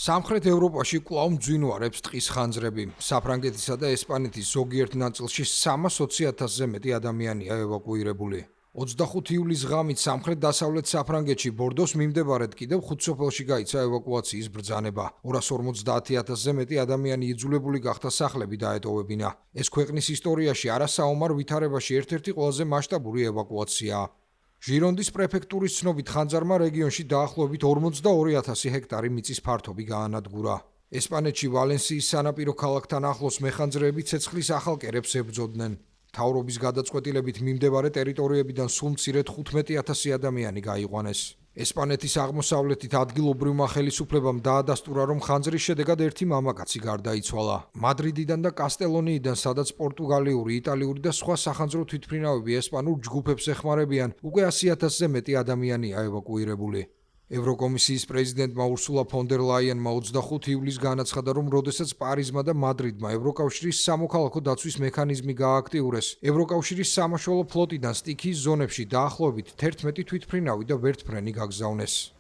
სამხრეთ ევროპაში კვლავ მძვინვარებს ტყის ხანძრები. საფრანგეთისა და ესპანეთის ზოგიერთ ნაწილში 320,000-ზე მეტი ადამიანია ევაკუირებული. 25 ივლისის ღამით სამხრეთ-დასავლეთ საფრანგეთში ბორდოს მიმდებარედ კიდევ 5 სოფელში გაიცა ევაკუაციის ბრძანება. 250,000-ზე მეტი ადამიანი იძულებული გახდა სახლები დაეტოვებინა. ეს ქვეყნის ისტორიაში არასაომარ ვითარებაში ერთ-ერთი ყველაზე მასშტაბური ევაკუაციაა. ჟირონდის პრეფექტურის ცნობით ხანძარმა რეგიონში დაახლოებით 42,000 ჰექტარი მიწის ფართობი გაანადგურა. ესპანეთში ვალენსიის სანაპირო ქალაქთან ახლოს მეხანძრეები ცეცხლის ახალ კერებს ებრძოდნენ. მთავრობის გადაწყვეტილებით მიმდებარე ტერიტორიებიდან სულ მცირედ 15,000 ადამიანი გაიყვანეს. ესპანეთის აღმოსავლეთით ადგილობრივმა ხელისუფლებამ დაადასტურა, რომ ხანძრის შედეგად ერთი მამაკაცი გარდაიცვალა. მადრიდიდან და კასტელონიიდან, სადაც პორტუგალიური, იტალიური და სხვა სახანძრო თვითმფრინავები ესპანურ ჯგუფებს ეხმარებიან, უკვე 100,000-ზე მეტი ადამიანია ევაკუირებული. ევროკომისიის პრეზიდენტმა ურსულა ფონ დერ ლაიენმა 25 ივლისს განაცხადა, რომ როდესაც პარიზმა და მადრიდმა ევროკავშირის სამოქალაქო დაცვის მექანიზმი გააქტიურეს, ევროკავშირის სამაშველო ფლოტიდან სტიქიის ზონებში დაახლოებით 11 თვითმფრინავი და ვერტმფრენი გაგზავნეს.